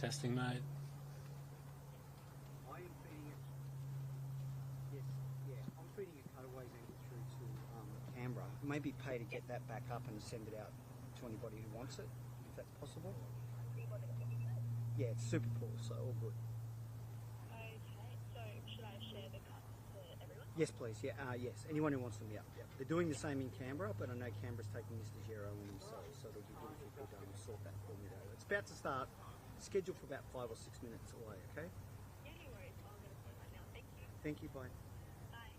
Testing mode. I am feeding it. Yes, yeah. I'm feeding it cutaways angle through to Canberra. Maybe pay to get that back up and send it out to anybody who wants it, if that's possible. Yeah, it's super cool, so all good. Okay, so should I share the cuts to everyone? Yes, please. Yeah, yes. Anyone who wants them, yeah. They're doing the same in Canberra, but I know Canberra's taking this to zero in themselves, so it'll be good if you could sort that for me though. It's about to start. Scheduled for about 5 or 6 minutes away. Okay. Yeah, no worries. I'll get it sorted right now. Thank you. Thank you. Bye. Bye.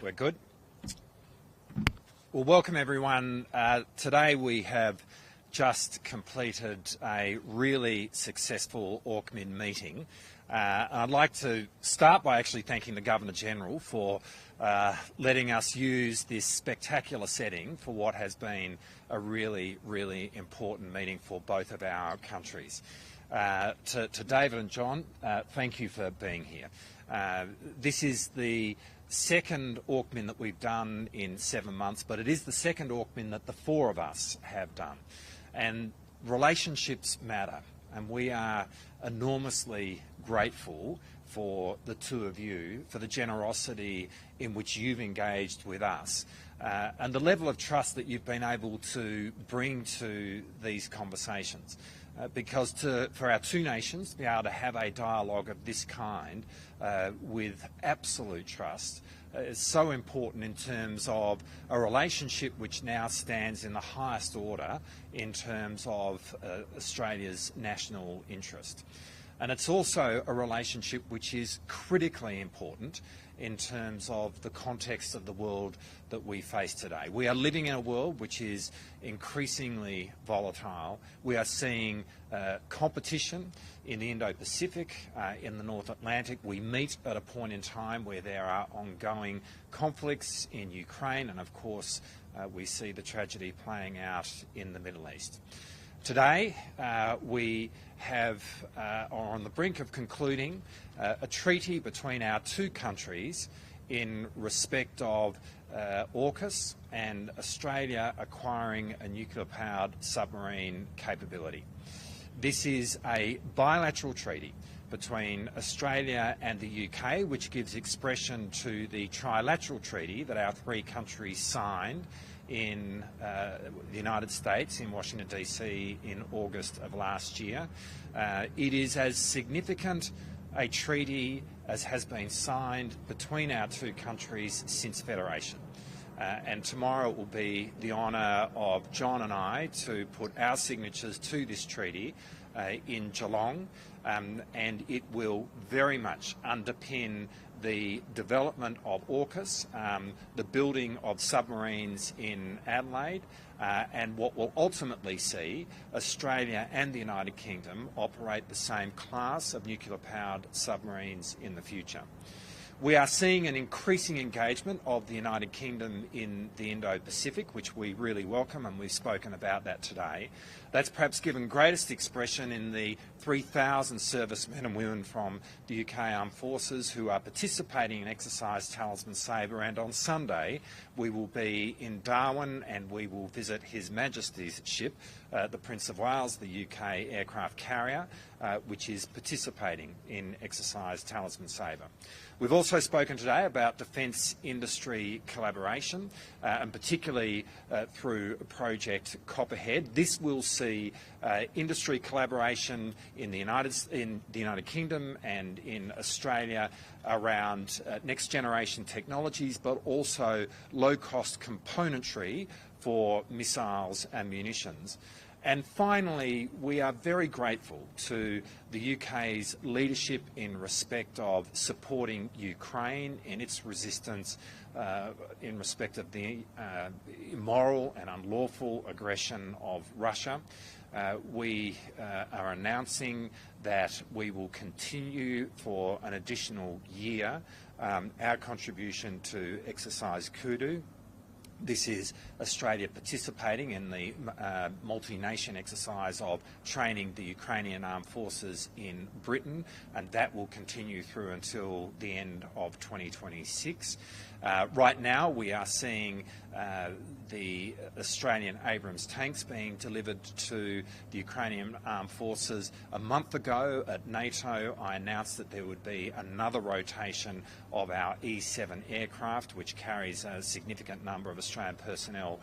We're good. Well, welcome everyone. Today we have just completed a really successful AUKMIN meeting. I'd like to start by actually thanking the Governor-General for letting us use this spectacular setting for what has been a really, really important meeting for both of our countries. To David and John, thank you for being here. This is the second AUKMIN that we've done in 7 months, but it is the second AUKMIN that the four of us have done. And relationships matter, and we are enormously grateful for the two of you, for the generosity in which you've engaged with us, and the level of trust that you've been able to bring to these conversations. Because for our two nations to be able to have a dialogue of this kind with absolute trust is so important in terms of a relationship which now stands in the highest order in terms of Australia's national interest. And it's also a relationship which is critically important in terms of the context of the world that we face today. We are living in a world which is increasingly volatile. We are seeing competition in the Indo-Pacific, in the North Atlantic. We meet at a point in time where there are ongoing conflicts in Ukraine, and of course we see the tragedy playing out in the Middle East. Today we are on the brink of concluding a treaty between our two countries in respect of AUKUS and Australia acquiring a nuclear-powered submarine capability. This is a bilateral treaty between Australia and the UK, which gives expression to the trilateral treaty that our three countries signed in the United States, in Washington DC, in August of last year. It is as significant a treaty as has been signed between our two countries since Federation. And tomorrow it will be the honour of John and I to put our signatures to this treaty in Geelong, and it will very much underpin the development of AUKUS, the building of submarines in Adelaide, and what will ultimately see Australia and the United Kingdom operate the same class of nuclear-powered submarines in the future. We are seeing an increasing engagement of the United Kingdom in the Indo-Pacific, which we really welcome, and we've spoken about that today. That's perhaps given greatest expression in the 3,000 servicemen and women from the UK Armed Forces who are participating in Exercise Talisman Sabre, and on Sunday we will be in Darwin and we will visit His Majesty's ship, the Prince of Wales, the UK aircraft carrier, which is participating in Exercise Talisman Sabre. We've also spoken today about defence industry collaboration, and particularly through Project Copperhead. This will see industry collaboration in the United Kingdom and in Australia around next generation technologies, but also low-cost componentry for missiles and munitions. And finally, we are very grateful to the UK's leadership in respect of supporting Ukraine in its resistance in respect of the immoral and unlawful aggression of Russia. We are announcing that we will continue for an additional year our contribution to Exercise Kudu. This is Australia participating in the multi-nation exercise of training the Ukrainian armed forces in Britain, and that will continue through until the end of 2026. Right now we are seeing the Australian Abrams tanks being delivered to the Ukrainian armed forces. A month ago at NATO I announced that there would be another rotation of our E7 aircraft, which carries a significant number of Australian personnel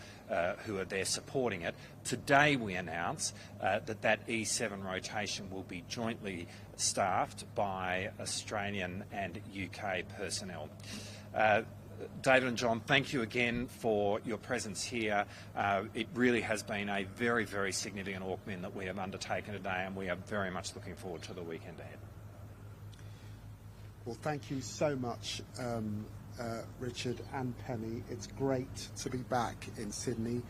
who are there supporting it. Today we announce that E7 rotation will be jointly staffed by Australian and UK personnel. David and John, thank you again for your presence here. It really has been a very, very significant AUKMIN that we have undertaken today, and we are very much looking forward to the weekend ahead. Well, thank you so much, Richard and Penny. It's great to be back in Sydney.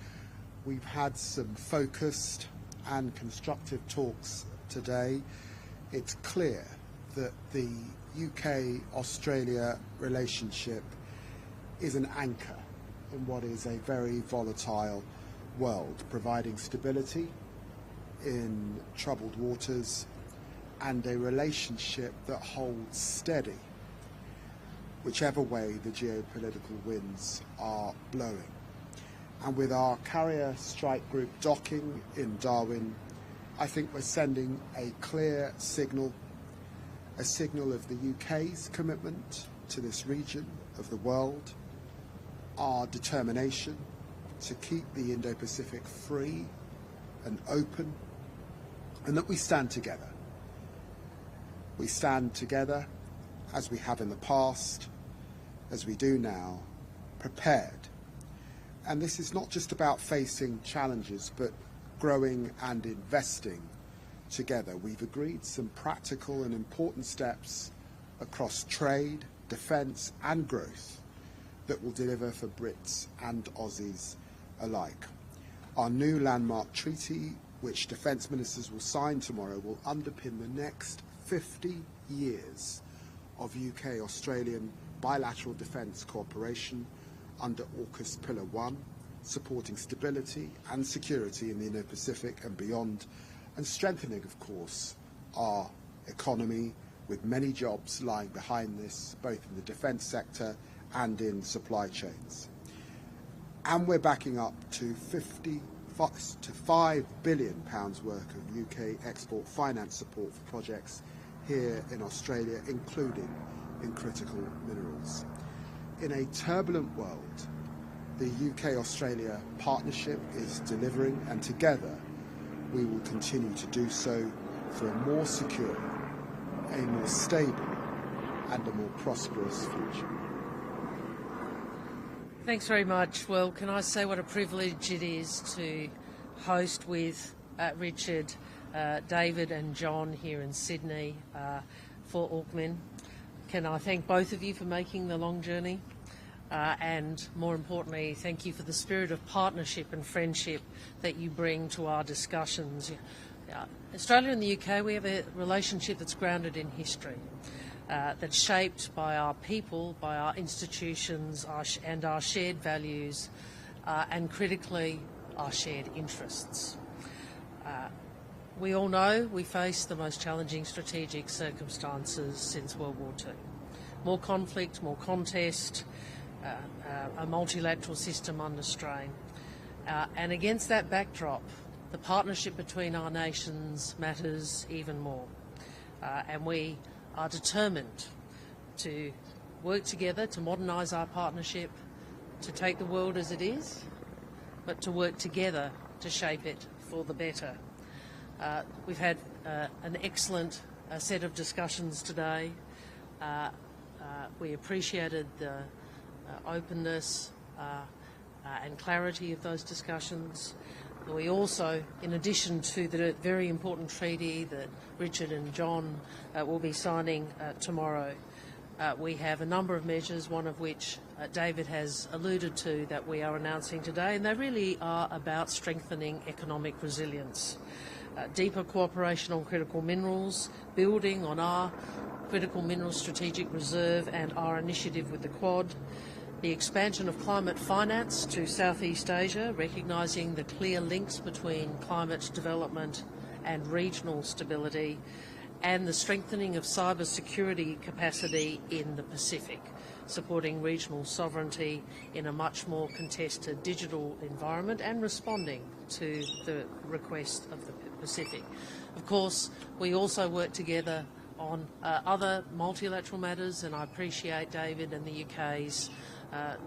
We've had some focused and constructive talks today. It's clear that the UK-Australia relationship is an anchor in what is a very volatile world, providing stability in troubled waters and a relationship that holds steady whichever way the geopolitical winds are blowing. And with our carrier strike group docking in Darwin, I think we're sending a clear signal, a signal of the UK's commitment to this region of the world, our determination to keep the Indo-Pacific free and open, and that we stand together. We stand together as we have in the past, as we do now, prepared. And this is not just about facing challenges, but growing and investing together. We've agreed some practical and important steps across trade, defence and growth that will deliver for Brits and Aussies alike. Our new landmark treaty, which defence ministers will sign tomorrow, will underpin the next 50 years of UK-Australian bilateral defence cooperation under AUKUS Pillar 1, supporting stability and security in the Indo-Pacific and beyond, and strengthening, of course, our economy, with many jobs lying behind this, both in the defence sector and in supply chains. And we're backing up to £5 billion worth of UK export finance support for projects here in Australia, including in critical minerals. In a turbulent world, the UK-Australia partnership is delivering, and together we will continue to do so for a more secure, a more stable and a more prosperous future. Thanks very much. Well, can I say what a privilege it is to host with Richard, David and John here in Sydney for AUKMIN. Can I thank both of you for making the long journey? And more importantly, thank you for the spirit of partnership and friendship that you bring to our discussions. Australia and the UK, we have a relationship that's grounded in history, that's shaped by our people, by our institutions, and our shared values, and critically, our shared interests. We all know we face the most challenging strategic circumstances since World War II. More conflict, more contest, a multilateral system under strain. And against that backdrop, the partnership between our nations matters even more. And we are determined to work together to modernise our partnership, to take the world as it is, but to work together to shape it for the better. We've had an excellent set of discussions today. We appreciated the openness and clarity of those discussions. We also, in addition to the very important treaty that Richard and John will be signing tomorrow, we have a number of measures, one of which David has alluded to, that we are announcing today, and they really are about strengthening economic resilience. Deeper cooperation on critical minerals, building on our critical minerals strategic reserve and our initiative with the Quad, the expansion of climate finance to Southeast Asia, recognising the clear links between climate development and regional stability, and the strengthening of cyber security capacity in the Pacific, supporting regional sovereignty in a much more contested digital environment and responding to the request of the Pacific. Of course, we also work together on other multilateral matters, and I appreciate David and the UK's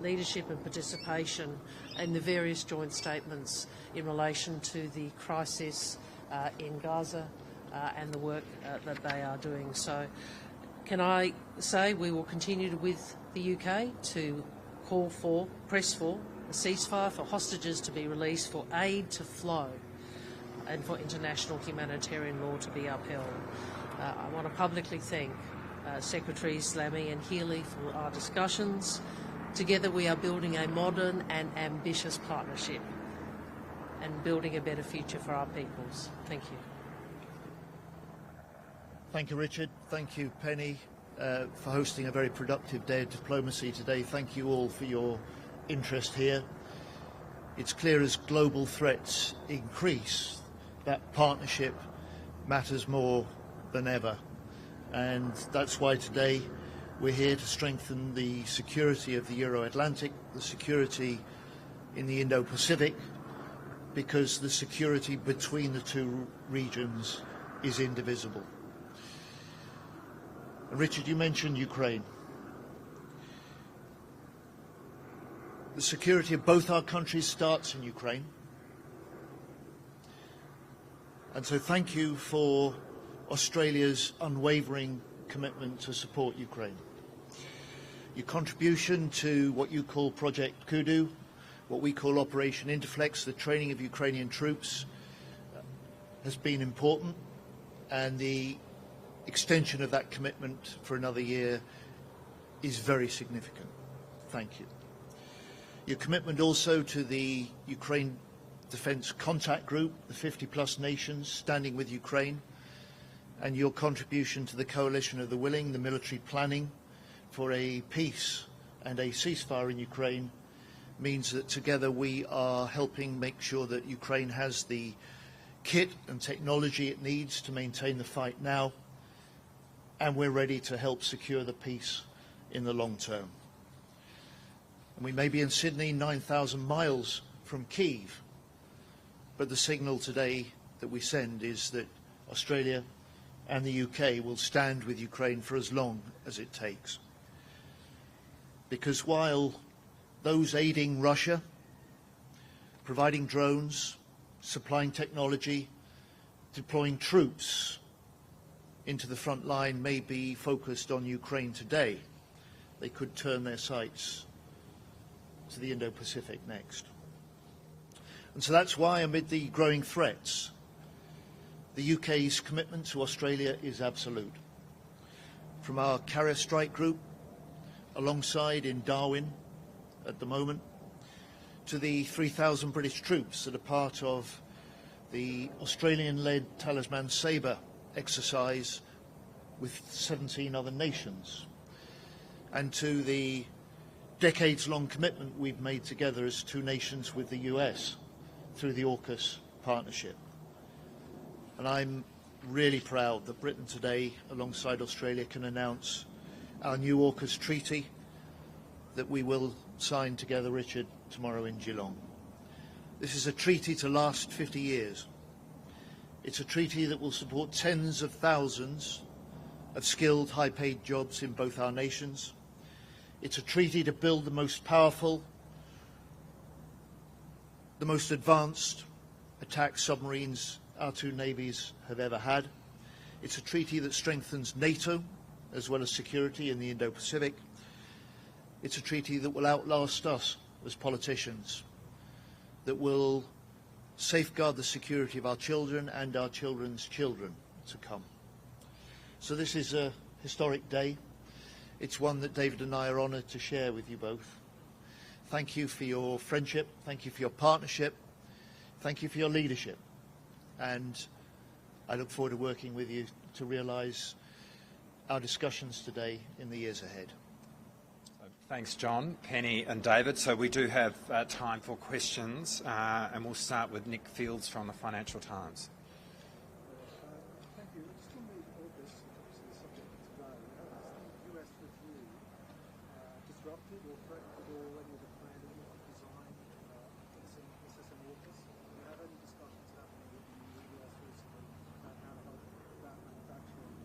leadership and participation in the various joint statements in relation to the crisis in Gaza and the work that they are doing. So can I say we will continue with the UK to press for a ceasefire, for hostages to be released, for aid to flow, and for international humanitarian law to be upheld. I want to publicly thank Secretaries Lammy and Healey for our discussions. Together we are building a modern and ambitious partnership and building a better future for our peoples. Thank you. Thank you, Richard. Thank you, Penny, for hosting a very productive day of diplomacy today. Thank you all for your interest here. It's clear as global threats increase that partnership matters more than ever. And that's why today we're here to strengthen the security of the Euro-Atlantic, the security in the Indo-Pacific, because the security between the two regions is indivisible. And Richard, you mentioned Ukraine. The security of both our countries starts in Ukraine. And so thank you for Australia's unwavering commitment to support Ukraine. Your contribution to what you call Project Kudu, what we call Operation Interflex, the training of Ukrainian troops, has been important, and the extension of that commitment for another year is very significant. Thank you. Your commitment also to the Ukraine Defence Contact Group, the 50-plus nations standing with Ukraine, and your contribution to the Coalition of the Willing, the military planning for a peace and a ceasefire in Ukraine, means that together we are helping make sure that Ukraine has the kit and technology it needs to maintain the fight now, and we're ready to help secure the peace in the long term. And we may be in Sydney, 9,000 miles from Kyiv, but the signal today that we send is that Australia and the UK will stand with Ukraine for as long as it takes. Because while those aiding Russia, providing drones, supplying technology, deploying troops into the front line may be focused on Ukraine today, they could turn their sights to the Indo-Pacific next. And so that's why, amid the growing threats, the UK's commitment to Australia is absolute. From our carrier strike group, alongside in Darwin at the moment, to the 3,000 British troops that are part of the Australian-led Talisman Sabre exercise with 17 other nations, and to the decades-long commitment we've made together as two nations with the US through the AUKUS partnership. And I'm really proud that Britain today, alongside Australia, can announce our new AUKUS treaty that we will sign together, Richard, tomorrow in Geelong. This is a treaty to last 50 years. It's a treaty that will support tens of thousands of skilled, high-paid jobs in both our nations. It's a treaty to build the most powerful, the most advanced attack submarines our two navies have ever had. It's a treaty that strengthens NATO as well as security in the Indo-Pacific. It's a treaty that will outlast us as politicians, that will safeguard the security of our children and our children's children to come. So this is a historic day. It's one that David and I are honoured to share with you both. Thank you for your friendship. Thank you for your partnership. Thank you for your leadership. And I look forward to working with you to realise our discussions today in the years ahead. Thanks, John, Penny and David. So we do have time for questions, and we'll start with Nick Fields from the Financial Times. Thank you. Just on the AUKUS, obviously the subject today, has the US review disrupted or threatened at all any of the planning or design SSM AUKUS? Do you have any discussions happening with the US recently about how to help that manufacturing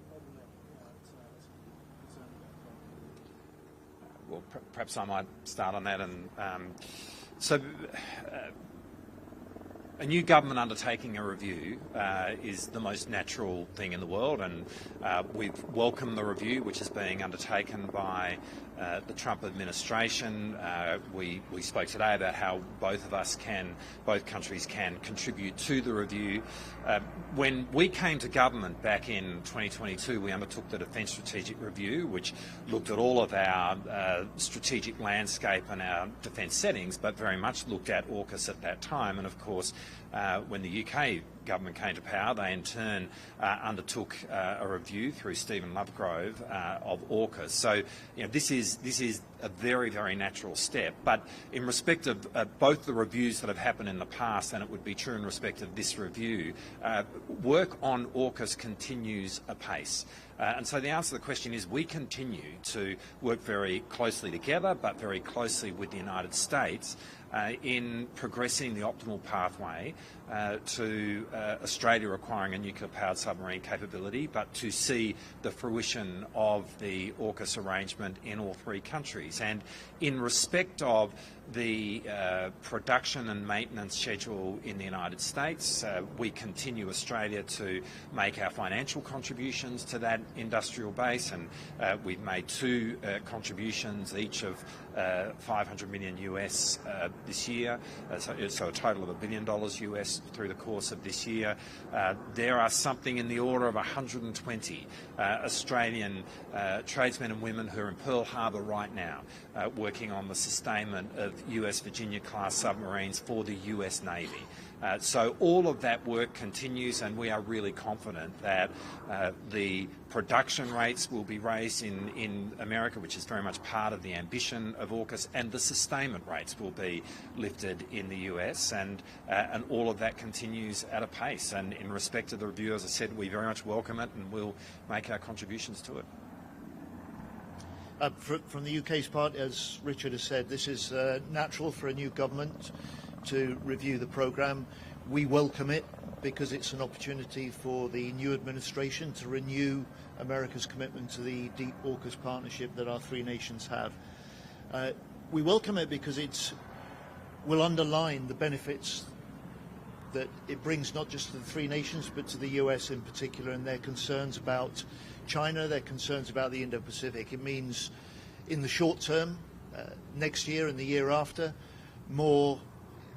bottleneck that's concerned about? Well, perhaps I might start on that. And a new government undertaking a review is the most natural thing in the world, and we've welcomed the review which is being undertaken by the Trump administration. We spoke today about how both countries can contribute to the review. When we came to government back in 2022, we undertook the Defence Strategic Review, which looked at all of our strategic landscape and our defence settings, but very much looked at AUKUS at that time. And of course, when the UK government came to power, they in turn undertook a review through Stephen Lovegrove of AUKUS. So, this is a very, very natural step. But in respect of both the reviews that have happened in the past, and it would be true in respect of this review, work on AUKUS continues apace. And so the answer to the question is we continue to work very closely together, but very closely with the United States in progressing the optimal pathway to Australia acquiring a nuclear-powered submarine capability, but to see the fruition of the AUKUS arrangement in all three countries. And in respect of the production and maintenance schedule in the United States, we continue Australia to make our financial contributions to that industrial base, and we've made two contributions, each of $500 million US this year, so a total of $1 billion US through the course of this year. There are something in the order of 120 Australian tradesmen and women who are in Pearl Harbor right now working on the sustainment of US Virginia-class submarines for the US Navy. So all of that work continues, and we are really confident that the production rates will be raised in America, which is very much part of the ambition of AUKUS, and the sustainment rates will be lifted in the US, and all of that continues at a pace. And in respect to the review, as I said, we very much welcome it, and we'll make our contributions to it. From the UK's part, as Richard has said, this is natural for a new government to review the programme. We welcome it because it's an opportunity for the new administration to renew America's commitment to the deep AUKUS partnership that our three nations have. We welcome it because it will underline the benefits that it brings not just to the three nations but to the US in particular, and their concerns about China, their concerns about the Indo-Pacific. It means in the short term, next year and the year after, more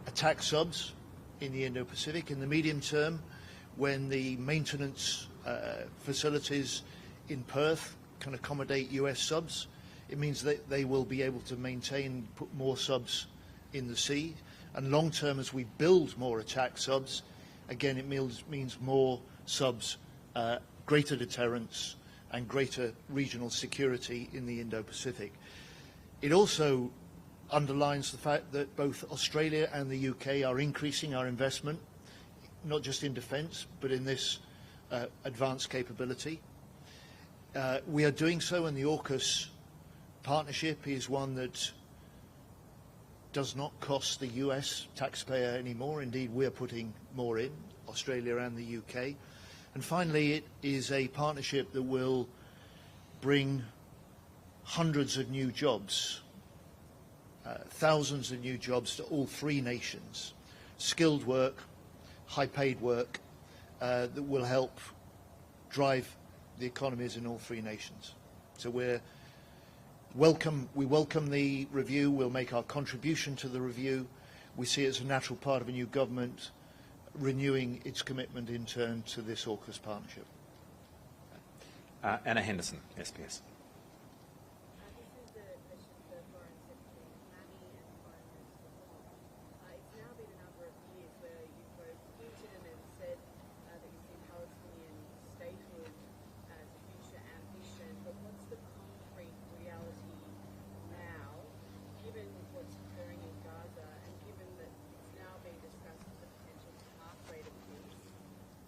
attack subs in the Indo-Pacific. In the medium term, when the maintenance facilities in Perth can accommodate US subs, it means that they will be able to maintain, put more subs in the sea. And long term, as we build more attack subs, again, it means more subs, greater deterrence and greater regional security in the Indo-Pacific. It also underlines the fact that both Australia and the UK are increasing our investment, not just in defence, but in this advanced capability. We are doing so, and the AUKUS partnership is one that does not cost the US taxpayer anymore. Indeed, we're putting more in, Australia and the UK. And finally, it is a partnership that will bring hundreds of new jobs, thousands of new jobs to all three nations. Skilled work, high-paid work that will help drive the economies in all three nations. So we welcome the review. We'll make our contribution to the review. We see it as a natural part of a new government renewing its commitment in turn to this AUKUS partnership. Anna Henderson, SPS. This is the question for Foreign Secretary Lammy and Foreign Minister Wong. It's now been a number of years where you've both hinted and said that you see Palestinian statehood as a future ambition, but what's the concrete reality now, given what's occurring in Gaza and given that it's now being discussed as a potential pathway to peace?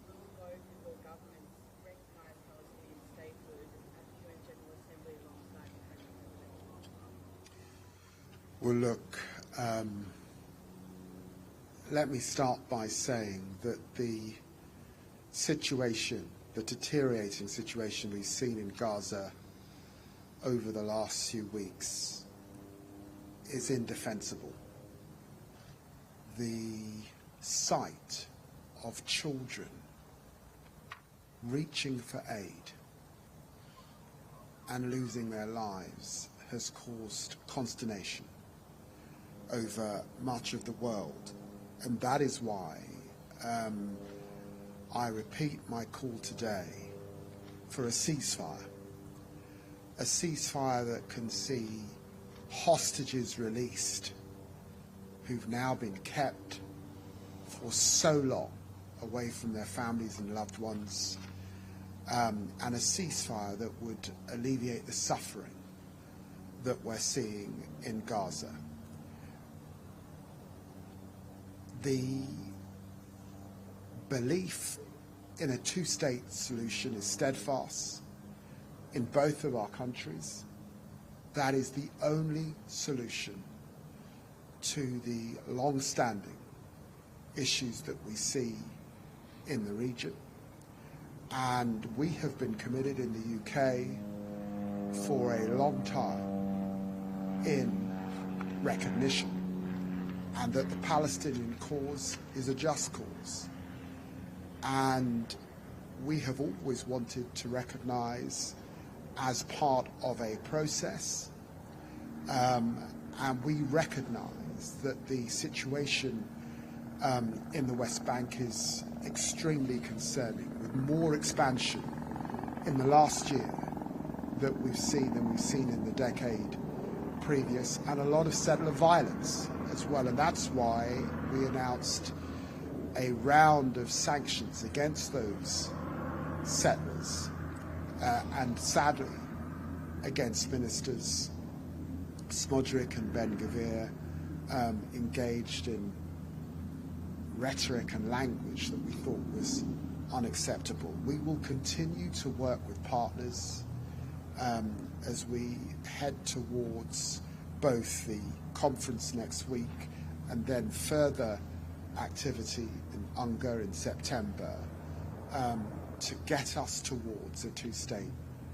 Will both of your governments recognise Palestinian statehood at the UN General Assembly alongside the French President? Well, look, let me start by saying that the situation, the deteriorating situation we've seen in Gaza over the last few weeks is indefensible. The sight of children reaching for aid and losing their lives has caused consternation over much of the world. And that is why I repeat my call today for a ceasefire that can see hostages released who've now been kept for so long away from their families and loved ones, and a ceasefire that would alleviate the suffering that we're seeing in Gaza. The belief in a two-state solution is steadfast in both of our countries. That is the only solution to the long-standing issues that we see in the region. And we have been committed in the UK for a long time in recognition, and that the Palestinian cause is a just cause. And we have always wanted to recognise as part of a process, and we recognise that the situation in the West Bank is extremely concerning, with more expansion in the last year that we've seen than we've seen in the decade previous, and a lot of settler violence as well. And that's why we announced a round of sanctions against those settlers, and sadly against Ministers Smodrick and Ben-Gvir, engaged in rhetoric and language that we thought was unacceptable. We will continue to work with partners as we head towards both the conference next week and then further activity in UNGA in September, to get us towards a two-state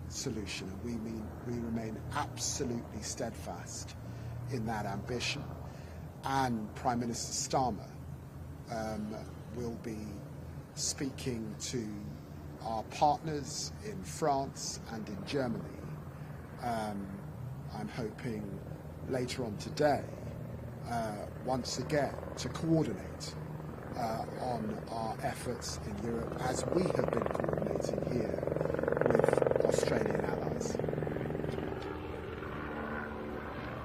solution. And we remain absolutely steadfast in that ambition. And Prime Minister Starmer will be speaking to our partners in France and in Germany. I'm hoping later on today, once again, to coordinate on our efforts in Europe, as we have been coordinating here with Australian allies.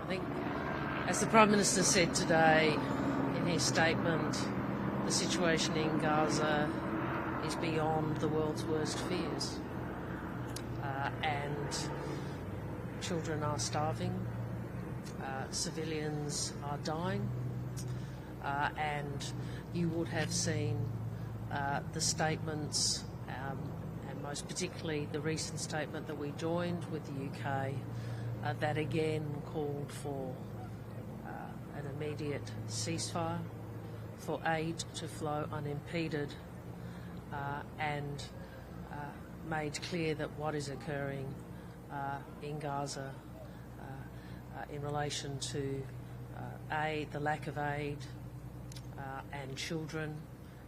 I think, as the Prime Minister said today in his statement, the situation in Gaza is beyond the world's worst fears. And children are starving, civilians are dying, and you would have seen the statements, and most particularly the recent statement that we joined with the UK, that again called for an immediate ceasefire, for aid to flow unimpeded, and made clear that what is occurring in Gaza in relation to aid, the lack of aid, and children,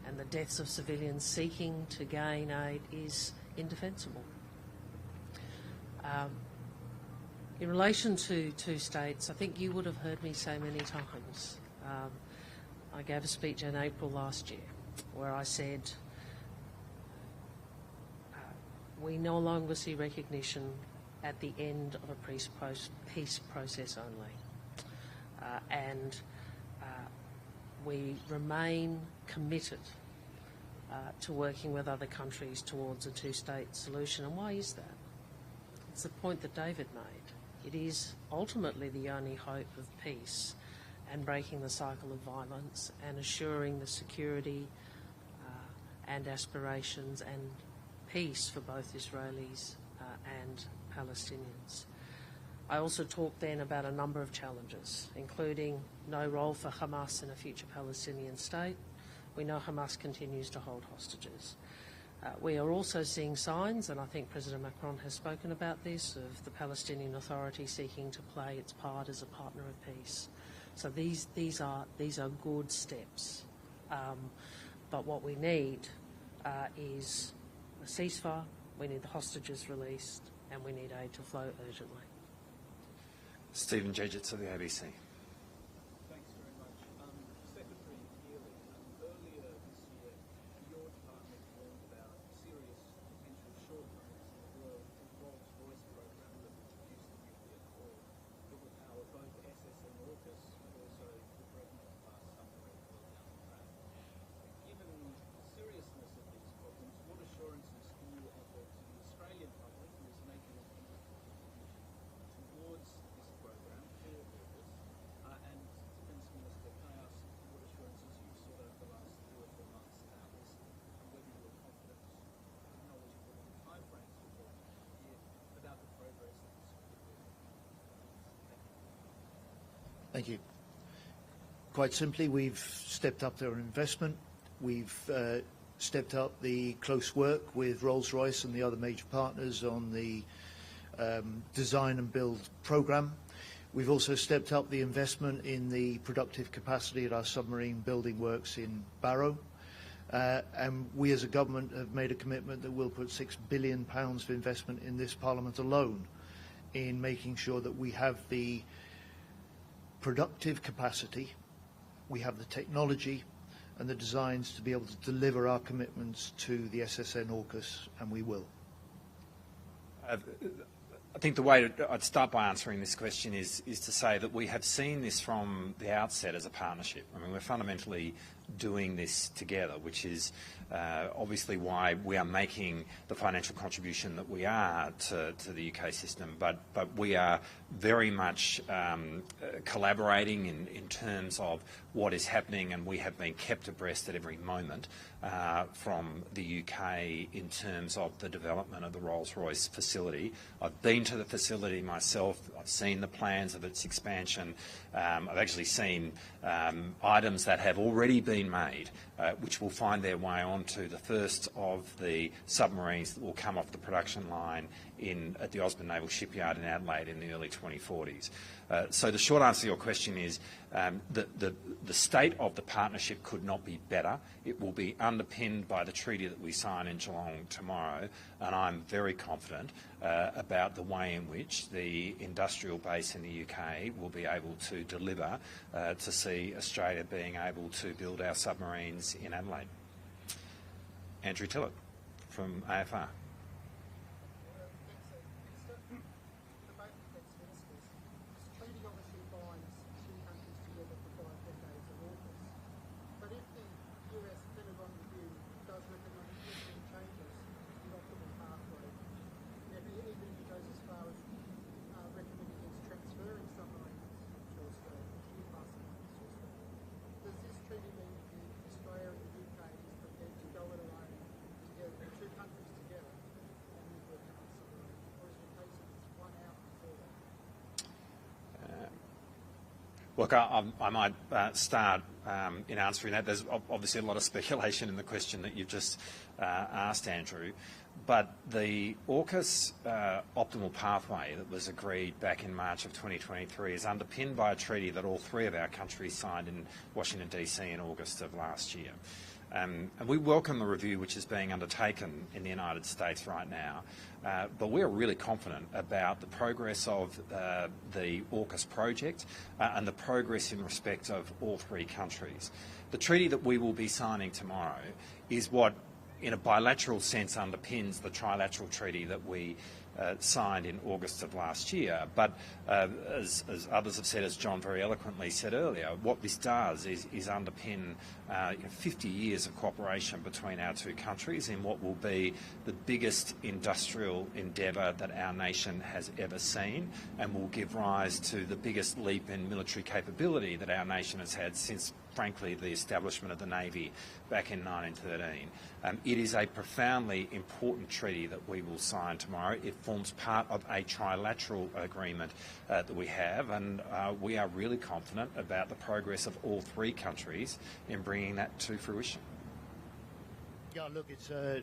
and the deaths of civilians seeking to gain aid is indefensible. In relation to two states, I think you would have heard me say many times, I gave a speech in April last year where I said we no longer see recognition at the end of a peace process only. And we remain committed to working with other countries towards a two-state solution. And why is that? It's the point that David made. It is ultimately the only hope of peace and breaking the cycle of violence and assuring the security and aspirations and peace for both Israelis and Palestinians. I also talked then about a number of challenges, including no role for Hamas in a future Palestinian state. We know Hamas continues to hold hostages. We are also seeing signs, and I think President Macron has spoken about this, of the Palestinian Authority seeking to play its part as a partner of peace. So these are good steps But what we need is a ceasefire, we need the hostages released, and we need aid to flow urgently. Stephen Jedgetts of the ABC. Thanks very much. Secretary Healey, earlier this year, your department warned about serious potential shortcomings in the Rolls-Royce program that would produce the nuclear core that would power both SS and AUKUS, but also the Dreadnought-class submarine well down the track. Given the seriousness of these problems, what assurances can you offer to the Australian public who is making a contribution towards this program for AUKUS? And Defence Minister, can I ask what assurances you've sought over the last 3 or 4 months about this, and whether you are confident, knowledgeable on time frames we're talking about here, about the progress that this could do? Thank you. Quite simply, we've stepped up our investment. We've stepped up the close work with Rolls-Royce and the other major partners on the design and build program. We've also stepped up the investment in the productive capacity at our submarine building works in Barrow. And we as a government have made a commitment that we'll put £6 billion of investment in this Parliament alone in making sure that we have the productive capacity, we have the technology and the designs to be able to deliver our commitments to the SSN AUKUS, and we will. I think the way I'd start by answering this question is to say that we have seen this from the outset as a partnership. I mean, we're fundamentally doing this together, which is obviously why we are making the financial contribution that we are to the UK system. But we are very much collaborating in terms of what is happening, and we have been kept abreast at every moment from the UK in terms of the development of the Rolls-Royce facility. I've been to the facility myself. I've seen the plans of its expansion. I've actually seen items that have already been made, which will find their way onto the first of the submarines that will come off the production line at the Osborne Naval Shipyard in Adelaide in the early 2040s. So the short answer to your question is the state of the partnership could not be better. It will be underpinned by the treaty that we sign in Geelong tomorrow, and I'm very confident about the way in which the industrial base in the UK will be able to deliver to see Australia being able to build our submarines in Adelaide. Andrew Tillett from AFR. Look, I might start in answering that. There's obviously a lot of speculation in the question that you've just asked, Andrew. But the AUKUS optimal pathway that was agreed back in March of 2023 is underpinned by a treaty that all 3 of our countries signed in Washington, DC in August of last year. And we welcome the review which is being undertaken in the United States right now, but we're really confident about the progress of the AUKUS project and the progress in respect of all 3 countries. The treaty that we will be signing tomorrow is what, in a bilateral sense, underpins the trilateral treaty that we signed in August of last year. But as others have said, as John very eloquently said earlier, what this does is underpin 50 years of cooperation between our 2 countries in what will be the biggest industrial endeavour that our nation has ever seen, and will give rise to the biggest leap in military capability that our nation has had since, frankly, the establishment of the Navy back in 1913. It is a profoundly important treaty that we will sign tomorrow. It forms part of a trilateral agreement that we have, and we are really confident about the progress of all 3 countries in bringing that to fruition. Yeah, look, it's a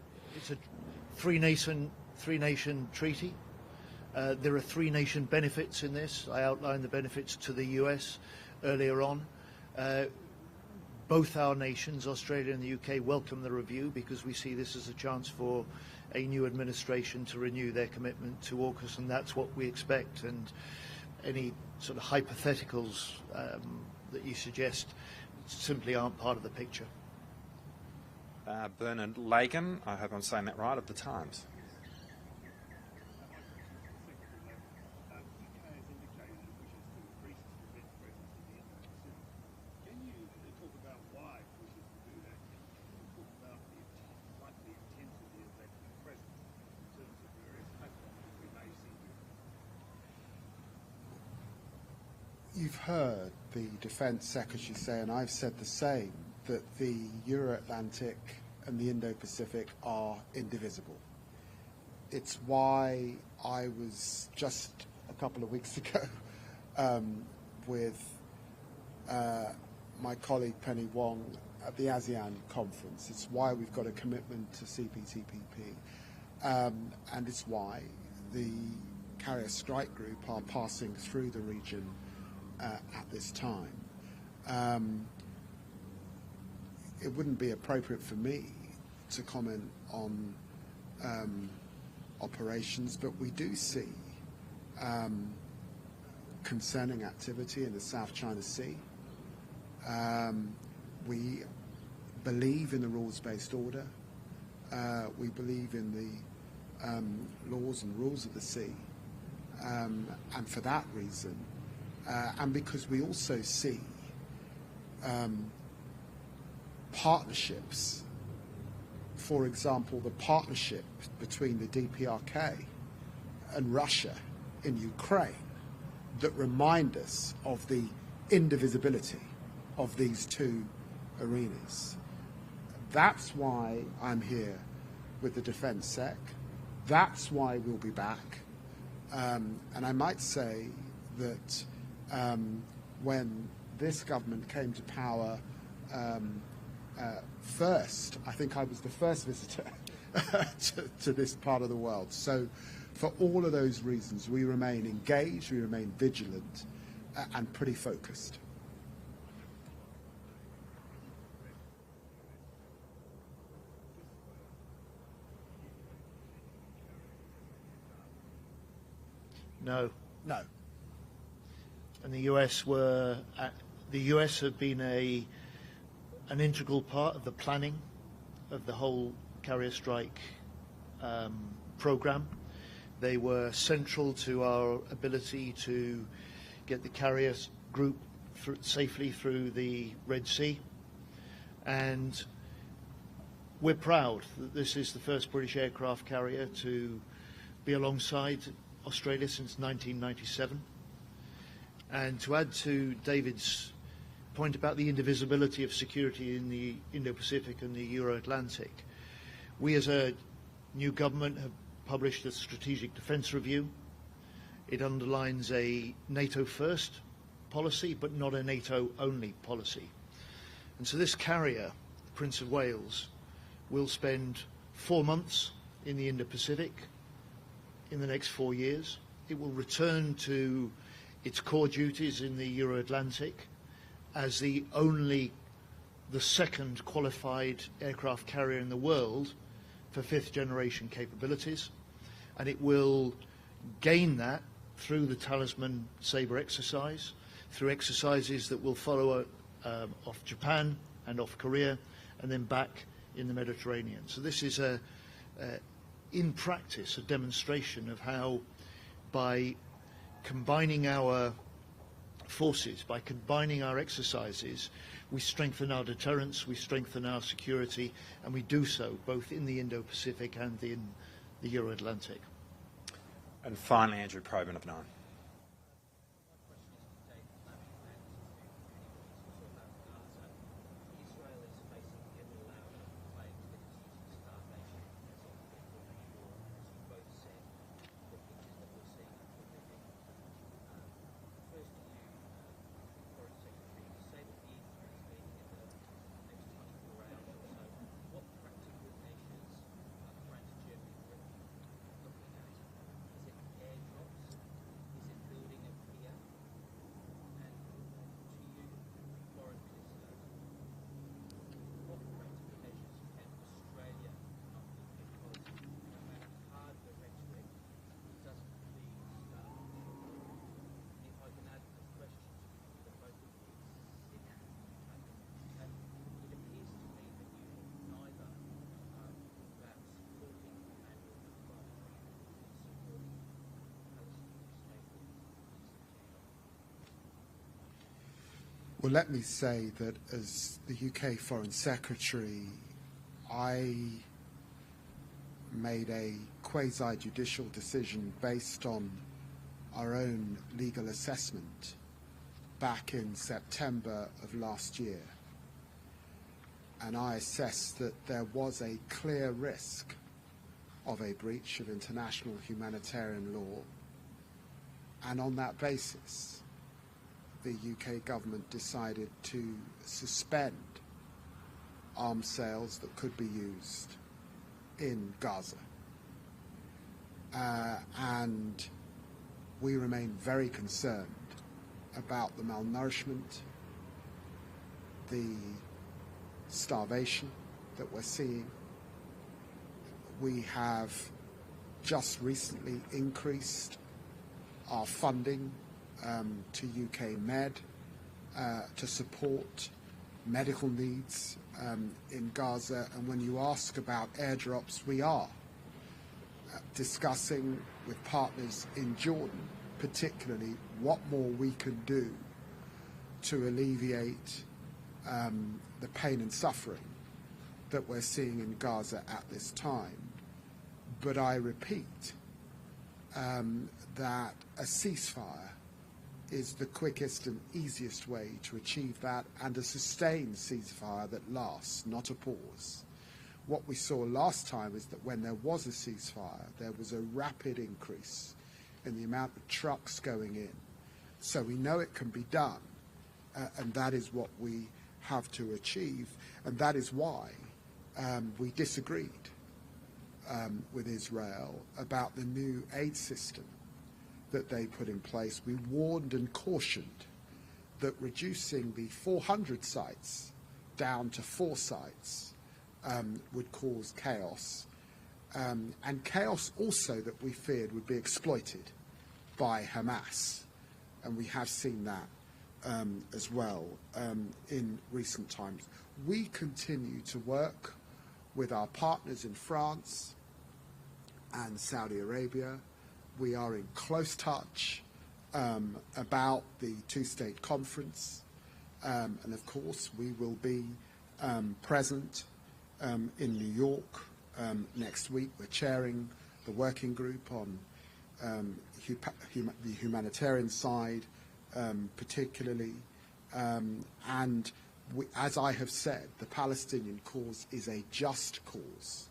three-nation treaty. There are 3-nation benefits in this. I outlined the benefits to the US earlier on. Both our nations, Australia and the UK, welcome the review because we see this as a chance for a new administration to renew their commitment to AUKUS, and that's what we expect. And any sort of hypotheticals that you suggest simply aren't part of the picture. Bernard Lagan, I hope I'm saying that right, of the Times. You've heard the Defence Secretary say, and I've said the same, that the Euro-Atlantic and the Indo-Pacific are indivisible. It's why I was just a couple of weeks ago with my colleague Penny Wong at the ASEAN conference. It's why we've got a commitment to CPTPP, and it's why the Carrier Strike Group are passing through the region at this time. It wouldn't be appropriate for me to comment on operations, but we do see concerning activity in the South China Sea. We believe in the rules-based order. We believe in the laws and rules of the sea. And for that reason, and because we also see partnerships, for example, the partnership between the DPRK and Russia in Ukraine, that remind us of the indivisibility of these two arenas. That's why I'm here with the Defence Sec. That's why we'll be back. And I might say that when this government came to power first, I think I was the first visitor to this part of the world. So for all of those reasons, we remain engaged, we remain vigilant, and pretty focused. No. No. And the US have been an integral part of the planning of the whole carrier strike program. They were central to our ability to get the carrier group safely through the Red Sea. And we're proud that this is the first British aircraft carrier to be alongside Australia since 1997. And to add to David's point about the indivisibility of security in the Indo-Pacific and the Euro-Atlantic, we as a new government have published a strategic defence review. It underlines a NATO-first policy, but not a NATO-only policy. And so this carrier, the Prince of Wales, will spend 4 months in the Indo-Pacific in the next 4 years. It will return to its core duties in the Euro-Atlantic as the second qualified aircraft carrier in the world for 5th generation capabilities. And it will gain that through the Talisman Sabre exercise, through exercises that will follow off Japan and off Korea, and then back in the Mediterranean. So this is in practice, a demonstration of how, by combining our forces, by combining our exercises, we strengthen our deterrence, we strengthen our security, and we do so both in the Indo-Pacific and in the Euro-Atlantic. And finally, Andrew Probyn of Nine. Well, let me say that as the UK Foreign Secretary, I made a quasi-judicial decision based on our own legal assessment back in September of last year. And I assessed that there was a clear risk of a breach of international humanitarian law. And on that basis, the UK government decided to suspend arms sales that could be used in Gaza. And we remain very concerned about the malnourishment, the starvation that we're seeing. We have just recently increased our funding to UK Med to support medical needs in Gaza. And when you ask about airdrops, we are discussing with partners in Jordan, particularly what more we can do to alleviate the pain and suffering that we're seeing in Gaza at this time. But I repeat that a ceasefire is the quickest and easiest way to achieve that, and a sustained ceasefire that lasts, not a pause. What we saw last time is that when there was a ceasefire, there was a rapid increase in the amount of trucks going in. So we know it can be done, and that is what we have to achieve, and that is why we disagreed with Israel about the new aid system that they put in place. We warned and cautioned that reducing the 400 sites down to 4 sites would cause chaos, and chaos also that we feared would be exploited by Hamas, and we have seen that as well in recent times. We continue to work with our partners in France and Saudi Arabia. We are in close touch about the two-state conference, and of course we will be present in New York next week. We're chairing the working group on the humanitarian side, particularly, and as I have said, the Palestinian cause is a just cause.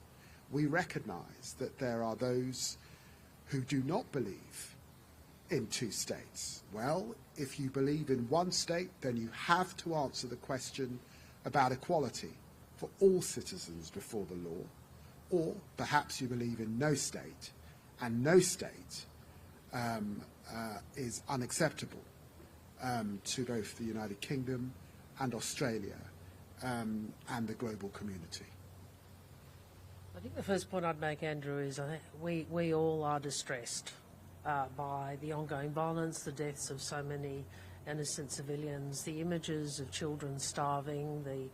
We recognize that there are those who do not believe in 2 states. Well, if you believe in 1 state, then you have to answer the question about equality for all citizens before the law, or perhaps you believe in no state, and no state is unacceptable to both the United Kingdom and Australia and the global community. I think the first point I'd make, Andrew, is I think we all are distressed by the ongoing violence, the deaths of so many innocent civilians, the images of children starving, the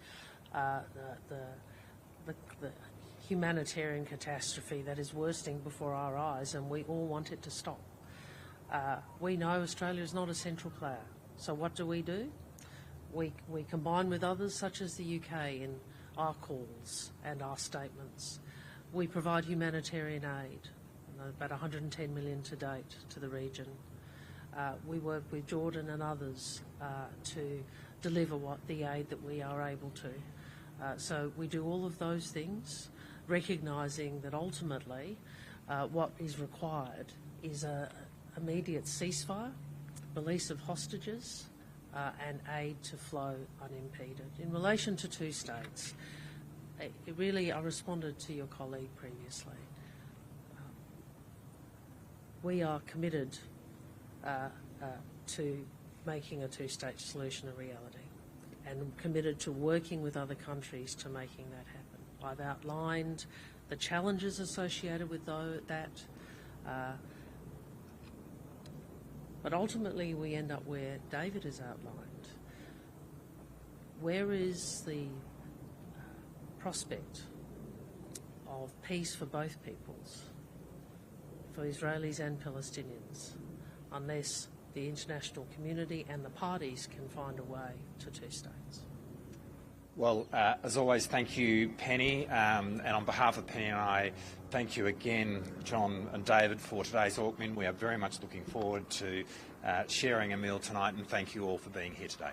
humanitarian catastrophe that is worsting before our eyes, and we all want it to stop. We know Australia is not a central player, so what do? We combine with others such as the UK in our calls and our statements. We provide humanitarian aid, about 110 million to date to the region. We work with Jordan and others to deliver the aid that we are able to. So we do all of those things, recognising that ultimately what is required is an immediate ceasefire, release of hostages, and aid to flow unimpeded. In relation to 2 states, I responded to your colleague previously. We are committed to making a 2-state solution a reality, and committed to working with other countries to making that happen. I've outlined the challenges associated with that, but ultimately we end up where David has outlined. Where is the prospect of peace for both peoples, for Israelis and Palestinians, unless the international community and the parties can find a way to two states. Well, as always, thank you, Penny. And on behalf of Penny and I, thank you again, John and David, for today's AUKMIN. We are very much looking forward to sharing a meal tonight, and thank you all for being here today.